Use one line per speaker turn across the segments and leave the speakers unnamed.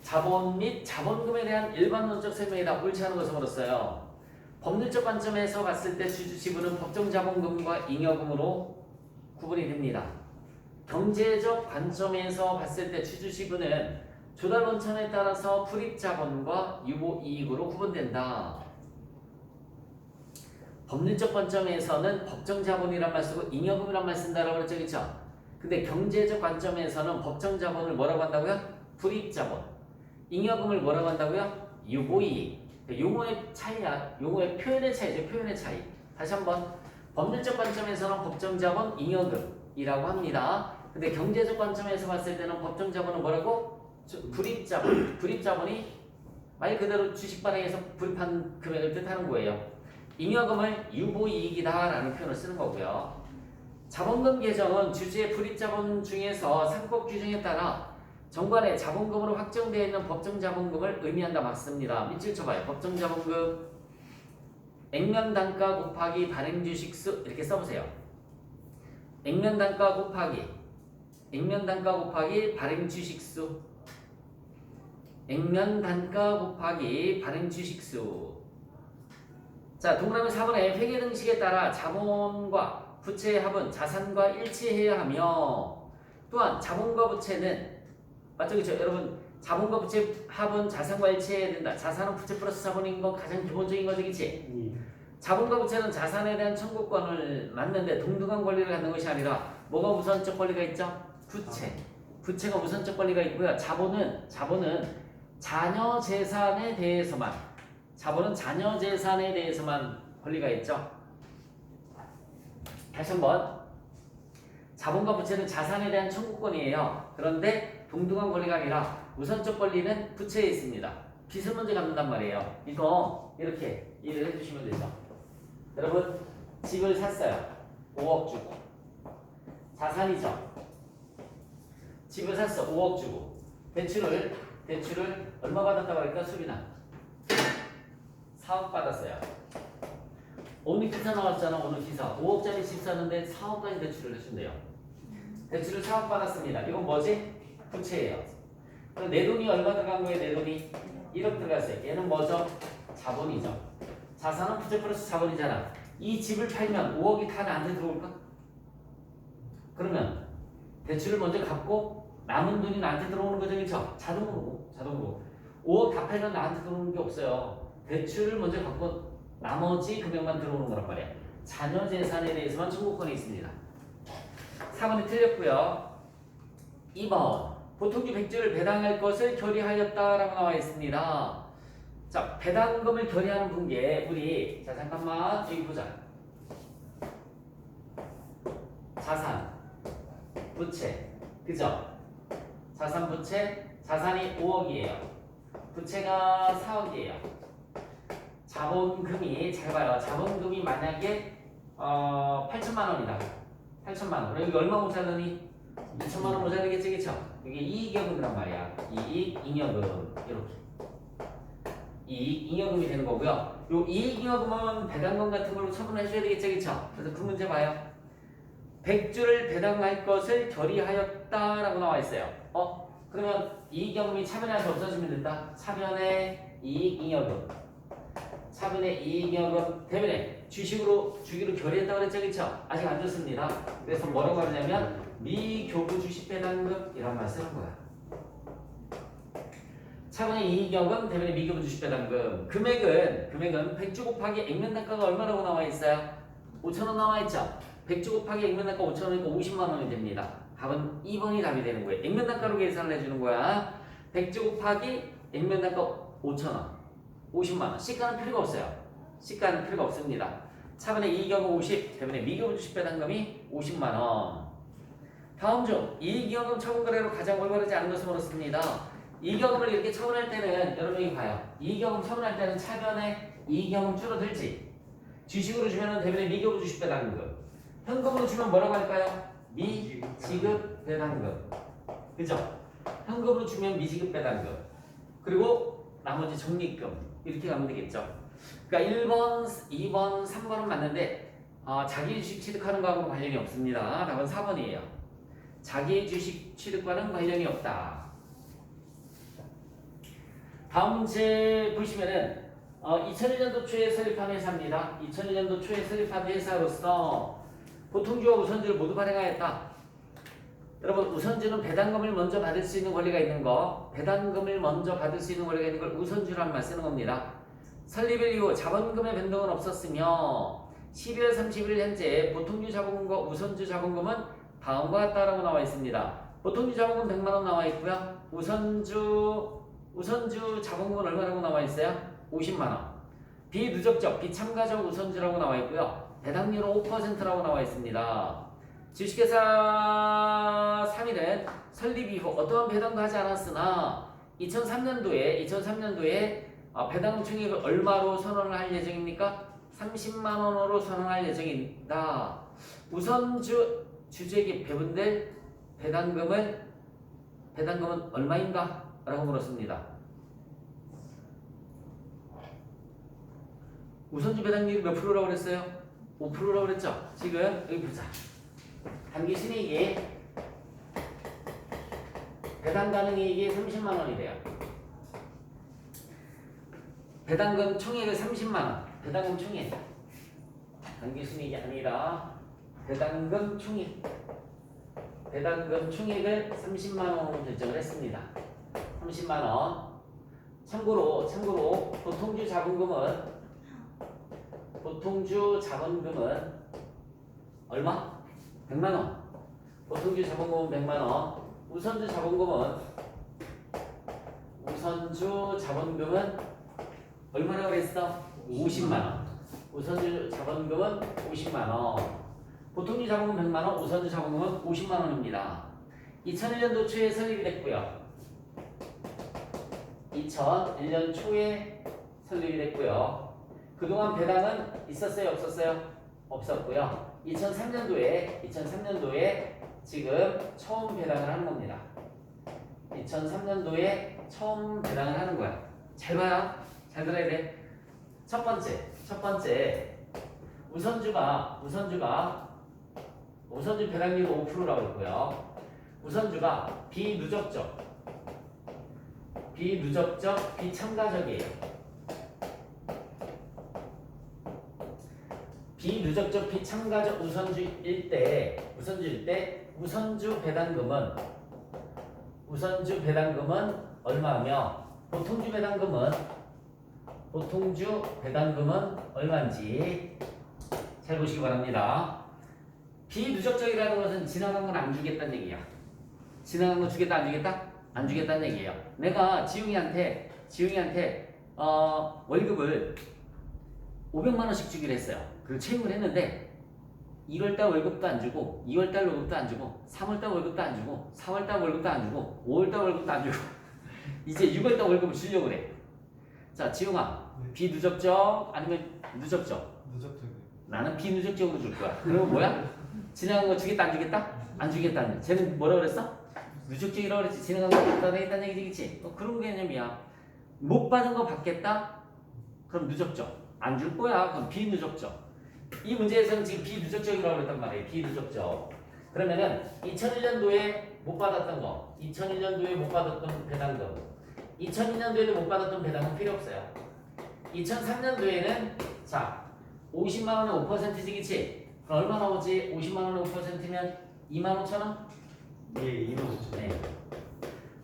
자본 및 자본금에 대한 일반론적 설명이다. 옳지 않은 것을 물었어요. 법률적 관점에서 봤을 때 주주 지분은 법정 자본금과 잉여금으로 구분이 됩니다. 경제적 관점에서 봤을 때 주주 지분은 조달 원천에 따라서 불입 자본과 유보 이익으로 구분된다. 법률적 관점에서는 법정 자본이란 말 쓰고 잉여금이란 말 쓴다라고 그랬죠, 그렇죠? 근데 경제적 관점에서는 법정 자본을 뭐라고 한다고요? 불입 자본. 잉여금을 뭐라고 한다고요? 유보 이익. 용어의 차이야. 용어의 표현의 차이죠, 표현의 차이. 다시 한번 법률적 관점에서는 법정 자본, 잉여금이라고 합니다. 근데 경제적 관점에서 봤을 때는 법정 자본은 뭐라고? 불입 자본. 불입 자본이 말 그대로 주식 발행에서 불입한 금액을 뜻하는 거예요. 잉여금을 유보이익이다라는 표현을 쓰는 거고요. 자본금 계정은 주주의 불입자본 중에서 상법 규정에 따라 정관의 자본금으로 확정되어 있는 법정 자본금을 의미한다. 맞습니다. 밑줄 쳐봐요. 법정 자본금 액면 단가 곱하기 발행 주식수 이렇게 써보세요. 액면 단가 곱하기 발행 주식수, 액면 단가 곱하기 발행 주식수. 자, 동그라미 4번에 회계 등식에 따라 자본과 부채의 합은 자산과 일치해야 하며, 또한 자본과 부채는 맞죠, 그렇죠? 여러분, 자본과 부채 합은 자산과 일치해야 된다. 자산은 부채 플러스 자본인 건 가장 기본적인 거죠, 그렇지? 자본과 부채는 자산에 대한 청구권을 맞는데 동등한 권리를 갖는 것이 아니라 뭐가 우선적 권리가 있죠? 부채가 우선적 권리가 있고요. 자본은 자녀 재산에 대해서만 권리가 있죠. 다시 한번, 자본과 부채는 자산에 대한 청구권이에요. 그런데 동등한 권리가 아니라 우선적 권리는 부채에 있습니다. 빚을 먼저 갚는단 말이에요. 이거 이렇게 이해를 해주시면 되죠. 여러분, 집을 샀어요. 5억 주고. 자산이죠. 집을 샀어. 5억 주고. 대출을 얼마 받았다고 할까? 수빈아, 4억 받았어요. 오늘 기사 나왔잖아. 오늘 기사 5억짜리 집 사는데 4억까지 대출을 해준대요. 대출을 4억 받았습니다. 이건 뭐지? 부채예요. 그럼 내 돈이 얼마 들어간 거예요? 내 돈이 1억 들어갔어요. 얘는 뭐죠? 자본이죠. 자산은 부채 플러스 자본이잖아. 이 집을 팔면 5억이 다 나한테 들어올까? 그러면 대출을 먼저 갚고 남은 돈이 나한테 들어오는 거죠, 그렇죠? 자동으로 5억 다 팔면 나한테 들어오는 게 없어요. 대출을 먼저 갚고 나머지 금액만 들어오는 거란 말이야. 자녀 재산에 대해서만 청구권이 있습니다. 4번이 틀렸고요. 2번, 보통주 100주를 배당할 것을 결의하였다라고 나와 있습니다. 자, 배당금을 결의하는 분께 우리, 자 잠깐만 여기 보자. 자산, 부채, 그죠? 자산, 부채, 자산이 5억이에요. 부채가 4억이에요. 자본금이, 잘 봐요. 자본금이 만약에 8천만 원이다. 8천만 원. 그럼 여기 얼마 모자라니? 2천만 원 모자라겠지, 그쵸? 이게 이익여금이란 말이야. 이익, 잉여금. 이렇게. 이익, 잉여금이 되는 거고요. 요 이익잉여금은 배당금 같은 걸로 처분을 해줘야 되겠죠, 그쵸? 그래서 그 문제 봐요. 100주를 배당할 것을 결의하였다라고 나와 있어요. 그러면 이익여금이 차변해서 없어지면 된다. 차변의 이익잉여금. 차변의 이익잉여금 대변에 주식으로 주기로 결의했다고 그랬죠, 그쵸? 아직 안 줬습니다. 그래서 뭐라고 하냐면 미교부 주식 배당금 이란 말 쓰는 거야. 차변의 이익여금 대변의 미교부 주식 배당금. 금액은 100주 곱하기 액면 단가가 얼마라고 나와 있어요? 5,000원 나와 있죠? 100주 곱하기 액면 단가 5,000원이니까 50만 원이 됩니다. 답은 2번이 답이 되는 거예요. 액면 단가로 계산을 해주는 거야. 100주 곱하기 액면 단가 5,000원, 50만 원. 시가는 필요가 없어요. 시가는 필요가 없습니다. 차변의 이익여금 50, 대변의 미교부 주식 배당금이 50만 원. 다음 중 이익여금 처분 거래로 가장 올바르지 않은 것을 물었습니다. 이익여금을 이렇게 처분할 때는 여러분이 봐요. 이익여금 처분할 때는 차변의 이익여금 줄어들지. 주식으로 주면은 대변의 미교부 주식 배당금. 현금으로 주면 뭐라고 할까요? 미지급 배당금. 그죠? 현금으로 주면 미지급 배당금. 그리고 나머지 적립금. 이렇게 가면 되겠죠. 그러니까 1번, 2번, 3번은 맞는데 자기 주식 취득하는 거하고는 관련이 없습니다. 답은 4번이에요. 자기 주식 취득과는 관련이 없다. 다음 문제 보시면은 2001년도 초에 설립한 회사입니다. 2001년도 초에 설립한 회사로서 보통주와 우선주를 모두 발행하였다. 여러분 우선주는 배당금을 먼저 받을 수 있는 권리가 있는 거, 배당금을 먼저 받을 수 있는 권리가 있는 걸 우선주라는 말 쓰는 겁니다. 설립일 이후 자본금의 변동은 없었으며 12월 30일 현재 보통주 자본금과 우선주 자본금은 다음과 같다라고 나와 있습니다. 보통주 자본금 100만 원 나와 있고요. 우선주 자본금은 얼마라고 나와 있어요? 50만 원. 비누적적, 비참가적 우선주라고 나와 있고요. 배당률은 5%라고 나와 있습니다. 주식회사 3일은 설립 이후 어떠한 배당도 하지 않았으나 2003년도에 배당금 총액을 얼마로 선언을 할 예정입니까? 30만 원으로 선언할 예정입니다. 우선주 주주에게 배분될 배당금은 얼마인가? 라고 물었습니다. 우선주 배당률이 몇 프로라고 그랬어요? 5%라고 그랬죠? 지금 여기 보자. 단기 순이익이 배당 가능이익이 30만 원이래요. 배당금 총액을 30만 원. 배당금 총액. 단기 순이익이 아니라 배당금 총액. 배당금 총액을 30만 원으로 결정을 했습니다. 30만 원. 참고로 보통주 자본금은 얼마? 100만 원. 보통주 자본금은 100만 원. 우선주 자본금은 얼마라고 그랬어? 50만 원. 우선주 자본금은 50만 원. 보통주 자본금 100만 원, 우선주 자본금은 50만 원입니다. 2001년도 초에 설립이 됐고요. 2001년 초에 설립이 됐고요. 그동안 배당은 있었어요, 없었어요? 없었고요. 2003년도에 지금 처음 배당을 하는 겁니다. 2003년도에 처음 배당을 하는 거야. 잘 봐요. 잘 들어야 돼. 첫 번째 우선주 배당률 5%라고 했고요. 우선주가 비누적적, 비참가적이에요. 비누적적, 비참가적 우선주일 때 우선주 배당금은 얼마며 보통주 배당금은 얼마인지 잘 보시기 바랍니다. 비누적적이라는 것은 지나간 건 안 주겠다는 얘기야. 지나간 거 주겠다 안 주겠다? 안 주겠다는 얘기예요. 내가 지웅이한테 월급을 500만 원씩 주기로 했어요. 그리고 채용을 했는데 1월달 월급도 안 주고 2월달 월급도 안 주고 3월달 월급도 안 주고 4월달 월급도 안 주고 5월달 월급도 안 주고 이제 6월달 월급을 주려고 그래. 자, 지웅아,
네.
비누적적 아니면 누적적?
누적적이요.
나는 비누적적으로 줄 거야. 그러면 뭐야? 지나간 거 주겠다 안 주겠다? 안 주겠다는. 쟤는 뭐라 그랬어? 누적적이라고 그랬지. 지나간 거 받겠다는 얘기지. 그런 개념이야. 못 받은 거 받겠다? 그럼 누적적. 안 줄 거야. 그럼 비누적적. 이 문제에서는 지금 비누적적이라고 그랬단 말이에요. 비누적적. 그러면은 2001년도에 못 받았던 거, 2001년도에 못 받았던 배당금, 2002년도에도 못 받았던 배당은 필요 없어요. 2003년도에는 자 50만 원에 5%지, 그치? 그럼 얼마 나오지? 50만 원에 5%면 2만 5천 원?
예, 2만 5천.
네.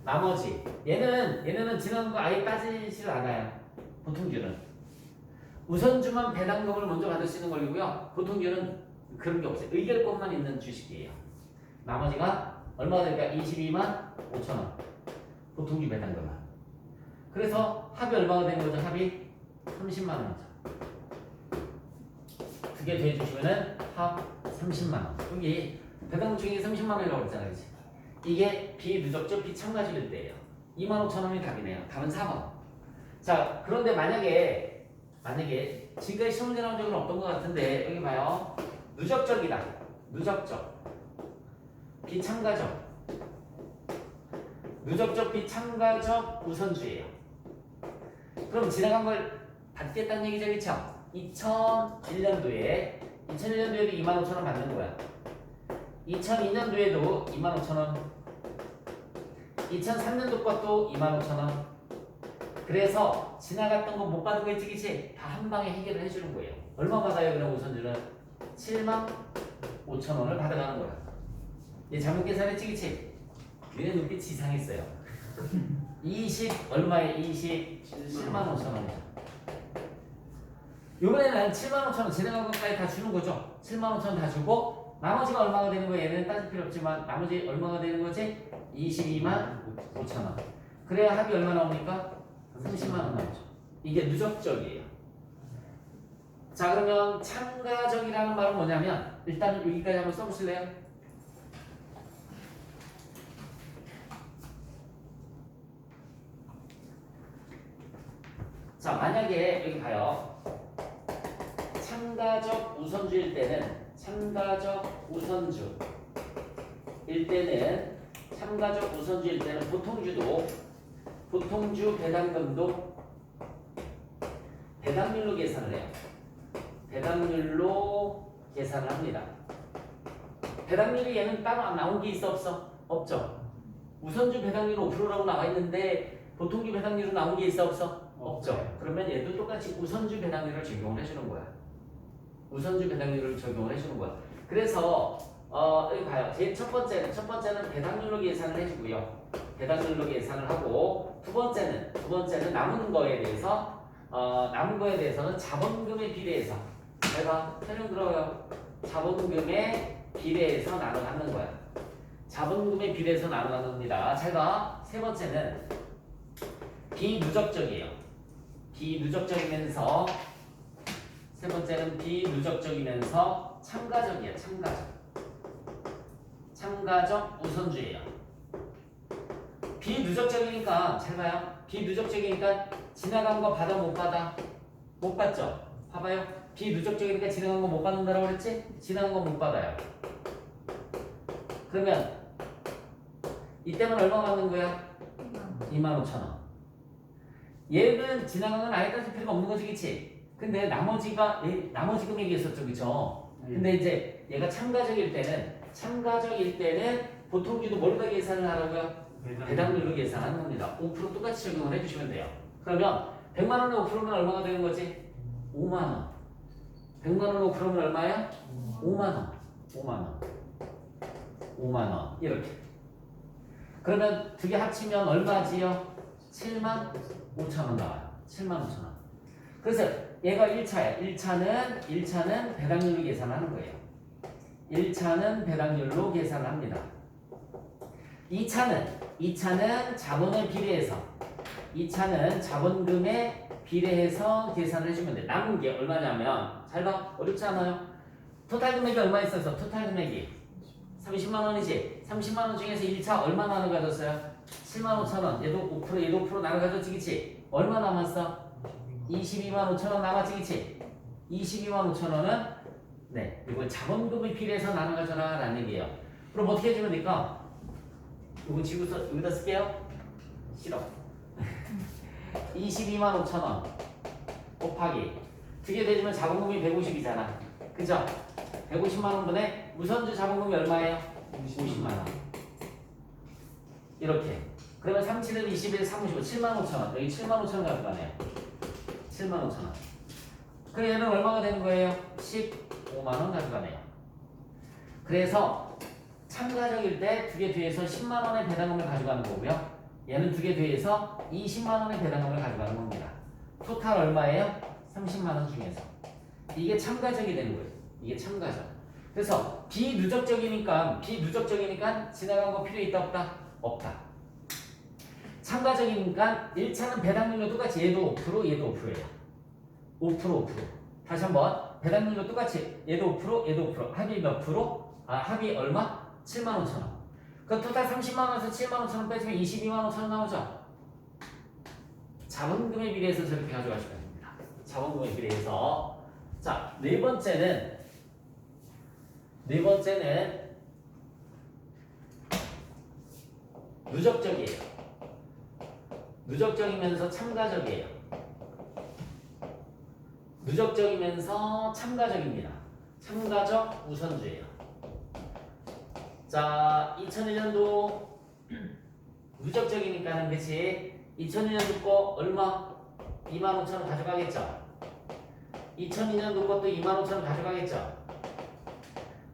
나머지 얘네는 지난 거 아예 따지질 않아요. 보통주는 우선주만 배당금을 먼저 받을 수 있는 권리고요. 보통주는 그런 게 없어요. 의결권만 있는 주식이에요. 나머지가 얼마가 될까? 22만 5천 원. 보통주 배당금은. 그래서 합이 얼마가 되는 거죠? 합이 30만 원이죠. 두 개 더해주시면은 합 30만 원. 여기 배당금 총액이 30만 원이라고 그랬잖아요, 그치? 이게 비누적적 비참가적일 때예요. 2만 5천 원이 답이네요. 답은 4번. 자, 그런데 만약에 지금까지 시험 문제 나온 적은 없던 것 같은데 여기 봐요. 누적적이다. 누적적. 비참가적. 누적적 비참가적 우선주예요. 그럼 지나간 걸 받겠다는 얘기죠, 그쵸? 2001년도에도 2만 5천 원 받는 거야. 2002년도에도 2만 5천 원. 2003년도 것도 2만 5천 원. 그래서 지나갔던 거 못 받은 거 있지, 그치? 다 한 방에 해결을 해주는 거예요. 얼마 받아요? 그럼 우선주는 7만 5천 원을 받아가는 거야. 얘 잘못 계산했지, 그치? 얘네 눈빛이 이상했어요. 20 얼마에 27만 5천 원이야. 요번에는 7만 5천 원 지나간 것까지 다 주는 거죠. 7만 5천 원 다 주고 나머지가 얼마가 되는 거야? 얘는 따질 필요 없지만 나머지 얼마가 되는 거지? 22만 5천 원. 그래야 합이 얼마 나옵니까? 30만 원 나오죠. 이게 누적적이에요. 자, 그러면 참가적이라는 말은 뭐냐면 일단 여기까지 한번 써보실래요? 자, 만약에 여기 봐요. 참가적 우선주일 때는 참가적 우선주일 때는 보통주 배당금도 배당률로 계산을 해요. 배당률로 계산을 합니다. 배당률이 얘는 따로 나온 게 있어 없어? 없죠. 우선주 배당률 5%라고 나와 있는데 보통주 배당률은 나온 게 있어 없어? 없죠. 그러면 얘도 똑같이 우선주 배당률을 적용을 해주는 거야. 우선주 배당률을 적용을 해주는 거야. 그래서 여기 봐요. 제일 첫 번째는 배당률로 계산을 해주고요. 배당률로 계산을 하고 두 번째는 남은 거에 대해서는 자본금에 비례해서 내가 설명 들어요. 자본금에 비례해서 나눠가는 거야. 자본금에 비례해서 나눠갑니다. 제가 세 번째는 비누적적이에요. 비누적적이면서 세 번째는 비누적적이면서 참가적이에요. 참가적 우선주예요. 비누적적이니까 잘 봐요. 비누적적이니까 지나간 거 받아 못 받아? 못 받죠. 봐봐요. 비누적적이니까 지나간 거 못 받는다라고 그랬지? 지나간 거 못 받아요. 그러면 이때만 얼마 받는 거야? 25,000원. 얘는 지나간 건 아예 따질 필요가 없는 거지, 그치? 근데 나머지 금액이 있었죠, 그쵸? 근데 이제 얘가 참가적일 때는 보통주도 뭘로 계산을 하라고요? 배당률로 계산하는 겁니다. 5% 똑같이 적용을 해주시면 돼요. 그러면 100만 원에 5%면 얼마가 되는 거지? 5만 원. 100만 원에 5%면 얼마야? 5만 원. 5만 원. 이렇게. 그러면 두 개 합치면 얼마지요? 7만 5천 원 나와요. 7만 5천 원. 그래서 얘가 1차야. 1차는 배당률로 계산하는 거예요. 1차는 배당률로 계산을 합니다. 2차는 자본에 비례해서 2차는 자본금에 비례해서 계산을 해주면 돼. 남은 게 얼마냐면 잘 봐. 어렵지 않아요? 토탈 금액이 얼마 있어서 토탈 금액이 30만 원이지. 30만 원 중에서 1차 얼마 나눠 가졌어요? 7만 5천 원. 얘도 5% 나눠 가졌지, 그치? 얼마 남았어? 22만 5천 원 남았지, 그치? 22만 5천 원은 네, 이걸 자본금에 비례해서 나눠 가져라 라는 얘기예요. 그럼 어떻게 해주면 될까? 이거 지우서 여기다 쓸게요. 싫어. 22만 5천 원 곱하기 두 개 되지만 자본금이 150이잖아. 그죠? 150만 원분의 우선주 자본금이 얼마예요? 50만 원. 이렇게. 그러면 37은 21, 35, 7만 5천 원. 여기 7만 5천 원 가져가네요. 7만 5천 원. 그럼 얘는 얼마가 되는 거예요? 15만 원 가져가네요. 그래서 참가적일 때 두 개 뒤에서 10만 원의 배당금을 가져가는 거고요. 얘는 두 개 뒤에서 20만 원의 배당금을 가져가는 겁니다. 토탈 얼마예요? 30만 원 중에서. 이게 참가적이 되는 거예요. 이게 참가적. 그래서 비누적적이니까 지나간 거 필요 있다 없다? 없다. 참가적이니까 1차는 배당률로 똑같이 얘도 5% 얘도 5%예요. 5%. 다시 한번 배당률로 똑같이 얘도 5% 얘도 5%. 합이 몇 프로? 합이 얼마? 7만 5천 원. 그럼 토탈 30만 원에서 7만 5천 원 빼주면 22만 5천 원 나오죠? 자본금에 비례해서 저렇게 가져가시면 됩니다. 자본금에 비례해서. 자, 네 번째는 누적적이에요. 누적적이면서 참가적이에요. 누적적이면서 참가적입니다. 참가적 우선주예요. 자, 2001년도 누적적이니까는 그치? 2002년도 거 얼마? 25,000원 가져가겠죠? 2002년도 것도 25,000원 가져가겠죠?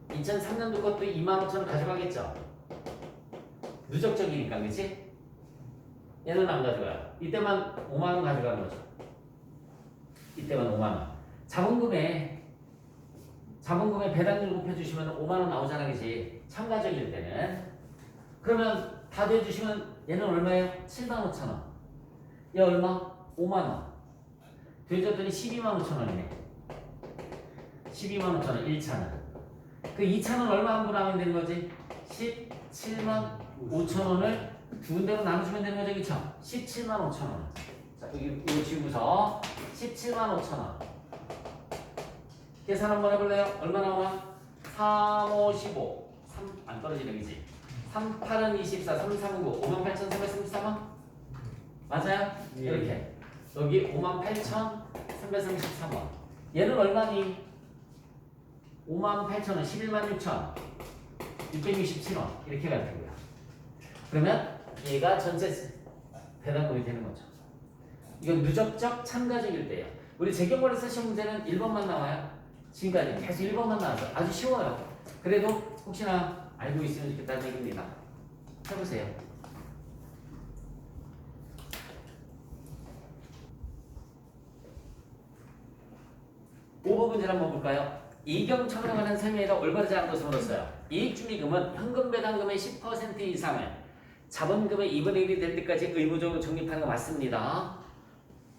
2003년도 것도 25,000원 가져가겠죠? 누적적이니까, 그치? 얘는 안 가져가요. 이때만 5만원 가져가는 거죠. 이때만 5만원. 자본금에 배당률 곱해주시면 5만원 나오잖아, 그치? 참가적일 때는. 그러면 다 더해주시면 얘는 얼마예요? 75,000원. 얘 얼마? 5만원. 더해줬더니 125,000원이네. 125,000원, 1차는. 그 2차는 얼마 환불하면 되는 거지? 175,000원을 두 군데로 나눠주면 되는 거죠, 그쵸? 175,000원. 자, 여기 이거 지우고서 175,000원. 계산 한번 해볼래요? 얼마 나오나? 3, 5, 15. 3, 안 떨어지네, 그지? 3, 8은 24, 3, 3, 9. 58,333원? 맞아요?
예.
이렇게. 여기 58,333원. 얘는 얼마니? 58,000원, 116,000원. 667원. 이렇게 가는 거야. 그러면 얘가 전체 배당금이 되는 거죠. 이건 누적적 참가적일 때예요. 우리 재경벌에서 시험 문제는 1번만 나와요. 지금까지 계속 1번만 나와서 아주 쉬워요. 그래도 혹시나 알고 있으면 좋겠다는 얘기입니다. 해보세요. 5번 문제를 한번 볼까요? 이경청에 관한 설명에다 올바르지 않은 것을 물었어요. 이익준비금은 현금 배당금의 10% 이상을 자본금의 2분의 1이 될 때까지 의무적으로 적립하는 거 맞습니다.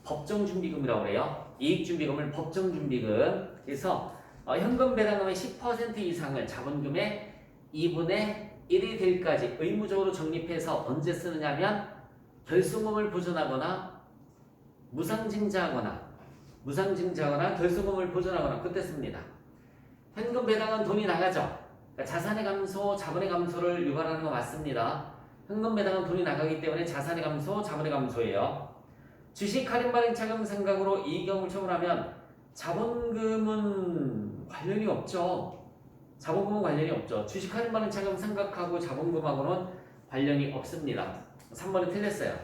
법정준비금이라고 그래요. 이익준비금을 법정준비금. 그래서 현금 배당금의 10% 이상을 자본금의 2분의 1이 될 때까지 의무적으로 적립해서 언제 쓰느냐면 결손금을 보존하거나 무상증자하거나 결손금을 보존하거나 그때 씁니다. 현금 배당은 돈이 나가죠. 그러니까 자산의 감소, 자본의 감소를 유발하는 거 맞습니다. 현금 배당은 돈이 나가기 때문에 자산의 감소, 자본의 감소예요. 주식 할인 발행 차감 생각으로 이익경을 처분하면 자본금은 관련이 없죠. 주식 할인 발행 차감 생각하고 자본금하고는 관련이 없습니다. 3번이 틀렸어요.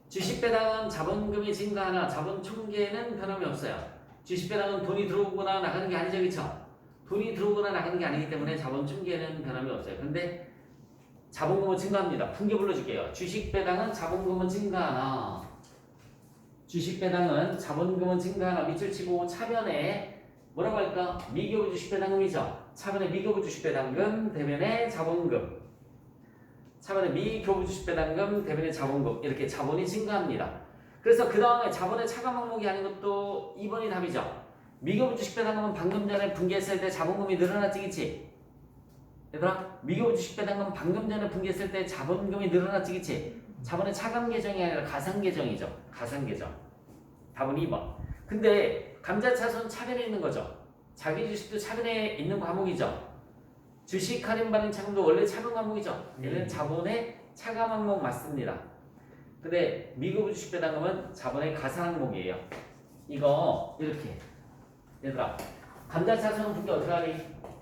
주식 배당은 자본금이 증가하나 자본 총계는 변함이 없어요. 주식 배당은 돈이 들어오거나 나가는 게 아니죠, 그렇죠? 돈이 들어오거나 나가는 게 아니기 때문에 자본 총계는 변함이 없어요. 근데 자본금은 증가합니다. 풍계 불러줄게요. 주식 배당은 자본금은 증가하나 밑줄 치고 차변에 뭐라고 할까? 미교부 주식 배당금이죠. 차변에 미교부 주식 배당금 대변에 자본금. 차변에 미교부 주식 배당금 대변에 자본금. 이렇게 자본이 증가합니다. 그래서 그 다음에 자본의 차감 항목이 아닌 것도 2번이 답이죠. 미교부 주식 배당금은 방금 전에 분기했을 때 자본금이 늘어났지, 그치? 얘들아, 미교부 주식 배당금 방금 전에 분기했을 때 자본금이 늘어났지, 그치? 자본의 차감 계정이 아니라 가상 계정이죠. 가상 계정. 답은 2번. 근데 감자차손 차변에 있는 거죠. 자기 주식도 차변에 있는 과목이죠. 주식 할인 발행 차감도 원래 차변 과목이죠. 얘는 자본의 차감 항목 맞습니다. 근데 미교부 주식 배당금은 자본의 가상 항목이에요. 이거 이렇게. 얘들아, 감자차손은 분기 어떻게 하니?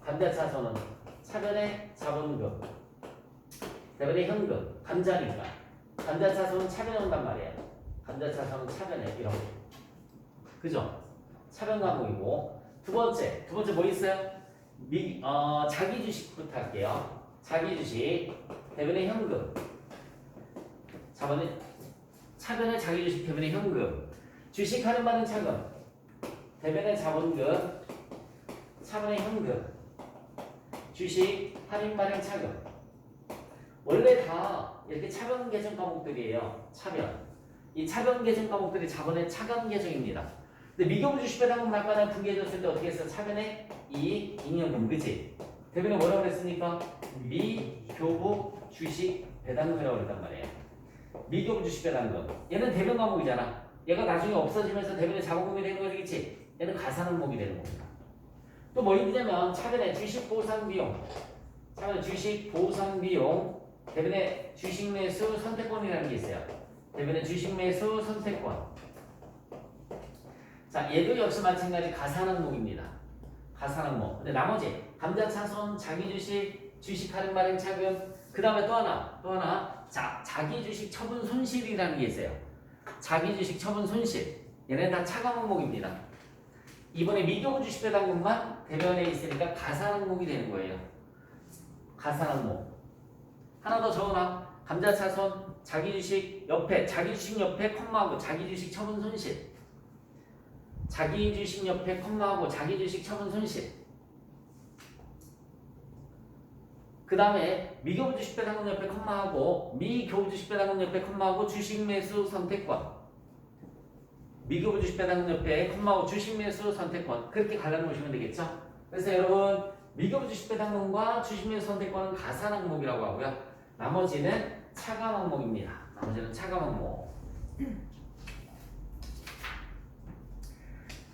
감자차손은 차변의 자본금, 대변의 현금, 감자니까. 감자차손은 차변에 온단 말이에요. 감자차손은 차변에 이렇게. 그죠? 차변 과목이고. 두 번째 뭐 있어요? 자기 주식부터 할게요. 자기 주식, 대변의 현금. 차변의 자기 주식, 대변의 현금. 주식 할인 받은 차금, 대변의 자본금, 차변의 현금. 주식 할인 발행 차금. 원래 다 이렇게 차변 계정 과목들이에요. 이 차변 계정 과목들이 자본의 차감 계정입니다. 근데 미교부 주식 배당금 아까 분기해줬을 때 어떻게 했어? 차변의 이익, 잉여금, 그치? 대변에 뭐라고 그랬습니까? 미교부 주식 배당금이라고 그랬단 말이에요. 미교부 주식 배당금. 얘는 대변 과목이잖아. 얘가 나중에 없어지면서 대변의 자본금이 되는 거지, 그치? 얘는 가산 항목이 되는 겁니다. 또 뭐 있냐면 차변의 주식 보상 비용, 대변의 주식 매수 선택권이라는 게 있어요. 대변의 주식 매수 선택권. 자, 얘도 역시 마찬가지 가산 항목입니다. 가산 항목. 근데 나머지 감자차손, 자기 주식, 주식 할인 발행 차금, 그 다음에 또 하나. 자, 자기 주식 처분 손실이라는 게 있어요. 자기 주식 처분 손실. 얘네는 다 차감 항목입니다. 이번에 미교부 주식 배당금만 대변에 있으니까 가산 항목이 되는 거예요. 가산 항목. 하나 더 적어놔. 감자차손, 자기 주식 옆에 컴마하고 자기 주식 처분 손실. 자기 주식 옆에 컴마하고 자기 주식 처분 손실. 그 다음에 미교부 주식 배당금 옆에 컴마하고 미교부 주식 배당금 옆에 컴마하고 주식 매수 선택권. 미교부 주식 배당금 옆에 컴마하고 주식 매수 선택권. 그렇게 갈라놓으시면 되겠죠. 그래서 여러분 미교부 주식 배당금과 주식 매수 선택권은 가산 항목이라고 하고요. 나머지는 차감 항목입니다. 나머지는 차감 항목.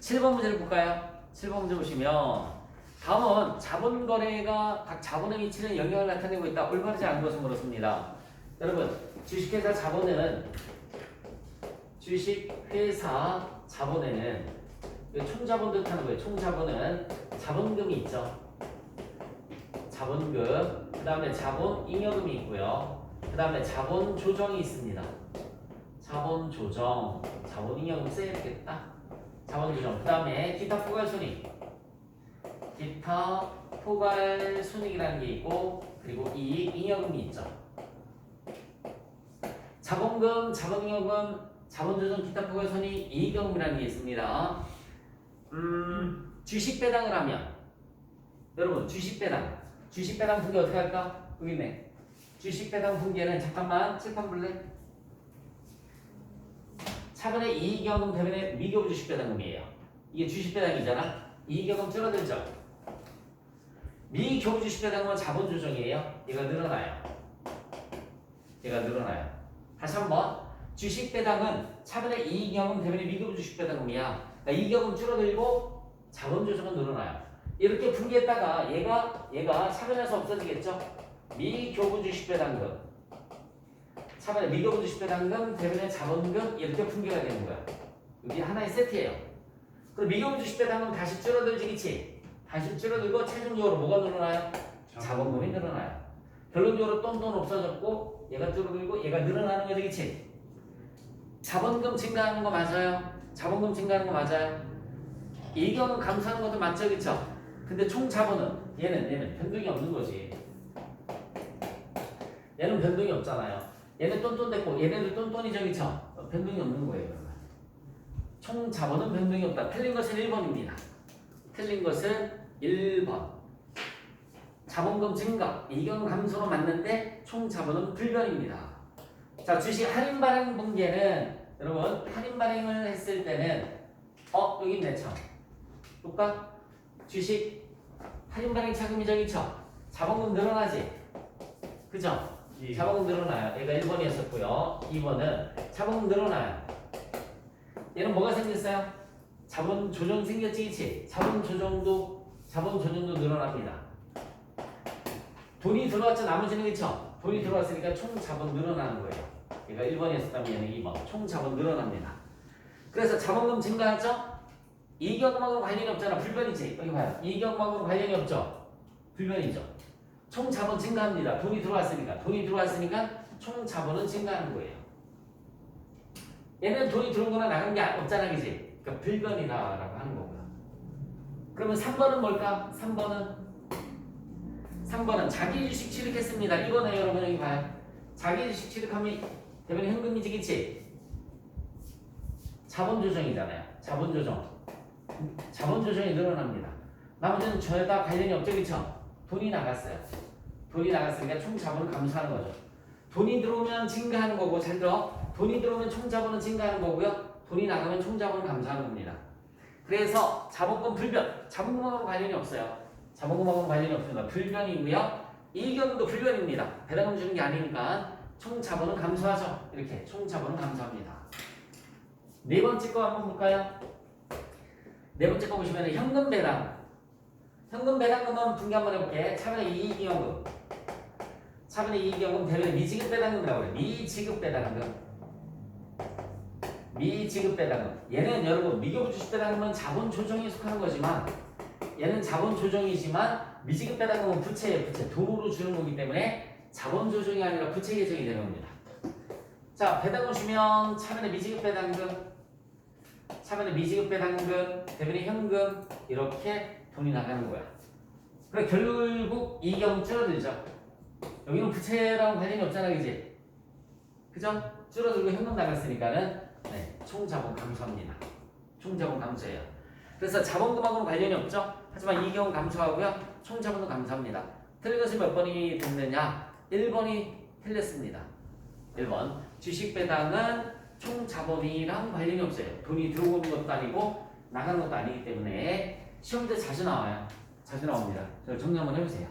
7번 문제를 볼까요? 7번 문제 보시면 다음은 자본거래가 각 자본의 위치는 영향을 나타내고 있다. 올바르지 않은 것을 물었습니다. 여러분 주식회사 자본에는 총자본도 뜻하는 거예요. 총자본은 자본금이 있죠. 자본금, 그 다음에 자본잉여금이 있고요. 그 다음에 자본조정이 있습니다. 자본조정, 자본잉여금 써야겠다. 자본조정, 그 다음에 기타 포괄손익이라는 게 있고, 그리고 이익잉여금이 있죠. 자본금, 자본잉여금, 자본조정, 기타 포괄손익, 이익잉여금이라는 게 있습니다. 주식 배당을 하면 여러분 주식 배당 분계 어떻게 할까? 여기 있네. 주식 배당 분계는 잠깐만 칠판 볼래? 차분의 이익여금 대변의 미교부 주식 배당금이에요. 이게 주식 배당이잖아. 이익여금 줄어들죠. 미교부 주식 배당금은 자본 조정이에요. 얘가 늘어나요. 다시 한번 주식 배당은 차분의 이익여금 대변의 미교부 주식 배당금이야. 그러니까 이익여금 줄어들고 자본 조정은 늘어나요. 이렇게 분개했다가 얘가 차변에서 없어지겠죠? 미교부 주식 배당금. 차변에 미교부 주식 배당금 대변에 자본금 이렇게 분개가 되는 거야. 이게 하나의 세트예요. 그럼 미교부 주식 배당금 다시 줄어들지겠지? 다시 줄어들고 최종적으로 뭐가 늘어나요? 자본금이 늘어나요. 결론적으로 돈 없어졌고 얘가 줄어들고 얘가 늘어나는 거 되겠지? 자본금 증가하는 거 맞아요? 자본금 증가하는 거 맞아요? 이익여금 감소하는 것도 맞죠? 그쵸? 근데 총 자본은 얘는 변동이 없는 거지. 얘는 변동이 없잖아요. 얘는 똔똔 됐고 얘네들 똔똔이죠, 그쵸? 변동이 없는 거예요. 그러면. 총 자본은 변동이 없다. 틀린 것은 1번입니다. 틀린 것은 1번. 자본금 증가, 이익여금 감소로 맞는데 총 자본은 불변입니다. 자, 주식 할인 발행 분계는 여러분 할인 발행을 했을 때는 여기 있네 참. 볼까? 주식 할인 발행 차금이 저기 있죠? 자본금 늘어나지? 그죠?
예.
자본금 늘어나요. 얘가 1번이었었고요. 2번은 자본금 늘어나요. 얘는 뭐가 생겼어요? 자본 조정 생겼지, 그치? 자본 조정도 늘어납니다. 돈이 들어왔죠, 나머지는 그쵸? 돈이 들어왔으니까 총 자본 늘어나는 거예요. 얘가 1번이었다면 얘는 2번. 총 자본 늘어납니다. 그래서 자본금 증가하죠? 이익여금하고 관련이 없잖아. 불변이지. 여기 봐요. 이익여금하고 관련이 없죠? 불변이죠. 총 자본 증가합니다. 돈이 들어왔으니까 총 자본은 증가하는 거예요. 얘는 돈이 들어온 거나 나간 게 없잖아, 그지? 그러니까 불변이다라고 하는 거고요. 그러면 3번은 뭘까? 3번은 자기 주식 취득했습니다. 이거는 여러분 여기 봐요. 자기 주식 취득하면 대변에 현금이지, 그치? 자본 조정이잖아요. 자본 조정이 늘어납니다. 나머지는 저에다 관련이 없죠, 그쵸? 돈이 나갔어요. 돈이 나갔으니까 총 자본은 감소하는 거죠. 돈이 들어오면 증가하는 거고, 잘 들어. 돈이 들어오면 총 자본은 증가하는 거고요. 돈이 나가면 총 자본은 감소하는 겁니다. 그래서 자본금 불변, 자본금하고 관련이 없어요. 자본금하고는 관련이 없습니다. 불변이고요. 이익여금도 불변입니다. 배당금 주는 게 아니니까 총 자본은 감소하죠. 이렇게 총 자본은 감소합니다. 네 번째 거 한번 볼까요? 네 번째 거 보시면 현금 배당. 현금 배당금은 분개 한번 해볼게. 차분의 이익여금. 차분의 이익여금 대변에 미지급 배당금이라고 해요. 미지급 배당금. 얘는 여러분 미교부 주식 배당금은 자본 조정에 속하는 거지만 얘는 자본 조정이지만 미지급 배당금은 부채예요. 부채. 돈으로 주는 거기 때문에 자본 조정이 아니라 부채 계정이 되는 겁니다. 자, 배당금 주면 차면에 미지급 배당금, 차면에 미지급 배당금, 대변에 현금 이렇게 돈이 나가는 거야. 그래 결국 이익은 줄어들죠. 여기는 부채랑 관련이 없잖아, 그지? 그죠? 줄어들고 현금 나갔으니까는 네, 총자본 감소합니다. 총자본 감소해요. 그래서 자본금하고는 관련이 없죠. 하지만 이익은 감소하고요. 총자본도 감소합니다. 틀린 것이 몇 번이 됐느냐? 1번이 틀렸습니다. 1번. 주식 배당은 총자본이랑 관련이 없어요. 돈이 들어오는 것도 아니고 나가는 것도 아니기 때문에 시험때 자주 나와요. 자주 나옵니다. 정리 한번 해보세요.